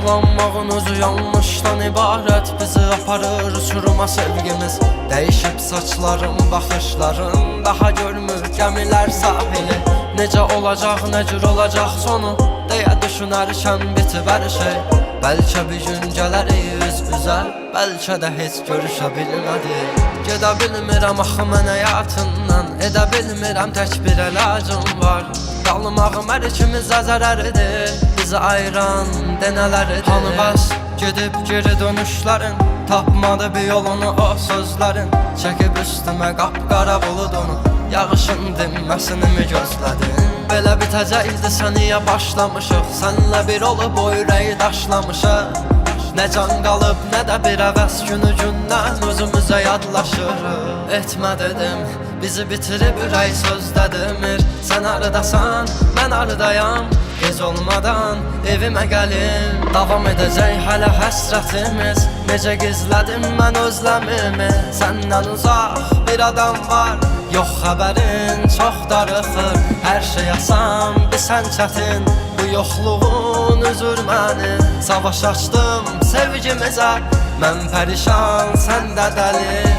Yaralanmağın özü yanlışdan ibarət. Bizi aparır uçuruma sevgimiz. Değişip saçların, baxışların, daha görmür gəmilər sahili. Necə olacaq, nə cür olacaq sonu deyə düşünərkən bitib hər şey. Bəlkə bir gün gələrik üz-üzə, bəlkə də heç görüşə bilmədik. Gedə bilmirəm axı mən həyatından, edə bilmirəm tək bir əlacım var. Qalmağım hər ikimizə zərəridir, bizi ayıran denələridir. Hanı bəs gedib geri dönüşlərin, tapmadı bir yolunu o sözlərin. Çəkib üstümə qapqara buludunu, yağışın dinməsini mi gözlədin? Belə bitəcəkdi sənəyə başlamışıq, sənlə bir olub o ürəyi daşlamışıq. Nə can qalıb, nə də bir əvəz günü gündən özümüzə yadlaşırıq. Etmə dedim, bizi bitirib ürək sözdə demir. Sən haradasan, mən haradayam, gec olmadan evimə gəlim. Davam edəcək hələ həsrətimiz, necə gizlədim mən özləmimi. Səndən uzaq bir adam var, yox xəbərin çox darıxır. Hər şey asan, bir sən çətin, bu yoxluğun üzür məni. Savaş açdım sevgimizə, mən pərişan, sən də dəli.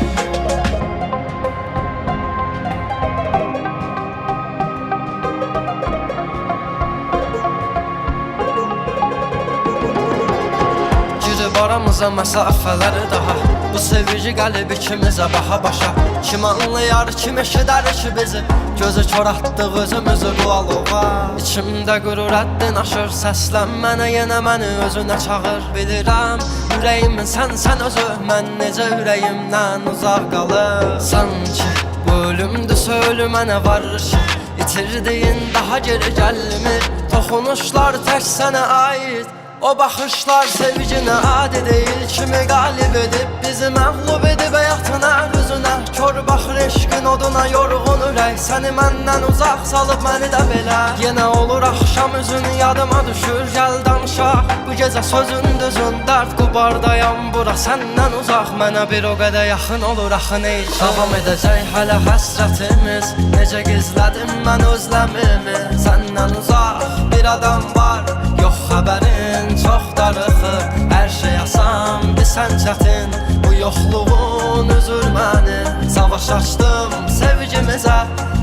Aramıza məsafələri daha, bu sevgi qəlib ikimizə baha başa. Kim anlayar, kim eşidər ki bizi, gözü kör atdıq özümüzü bu alova. İçimdə qürur həddin aşır, səslənmənə yenə məni özünə çağır. Bilirəm, ürəyimin sən özü, mən necə ürəyimdən uzaq qalır. Sanki bu ölümdüsə ölümə varır ki, itirdiyin daha geri gəlmir. Toxunuşlar tək sənə aid, o baxışlar sevginə adi deyil. Kimi qalib edib, bizi məğlub edib həyatına, üzünə kör baxır eşqin oduna yorğun ürək. Səni məndən uzaq salıb məni də belə. Yenə olur axşam üzün yadıma düşür, gəl danışaq bu gecə sözün düzün. Dərd qubardayam bura səndən uzaq, mənə bir o qədər yaxın olur axı nə üçün. Davam edəcək hələ həsrətimiz, necə gizlədim mən özləmimi. Səndən uzaq bir adam var, yox xəbərin çox darıxır. Hər şey asan, bir sən çətin, bu yoxluğun üzür məni. Savaş açdım sevgimizə,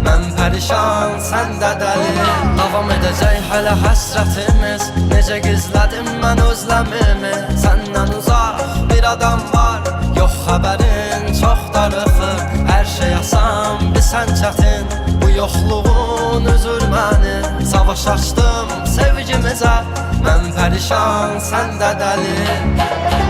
mən pərişan, sən də dəli. Davam edəcək hələ həsrətimiz, necə gizlədim mən özləmimi. Səndən uzaq bir adam var, yox xəbərin çox darıxır. Hər şey asan, bir sən çətin, bu yoxluğun üzür məni. Savaş açdım sevgimizə, mən pərişan, sən də dəli.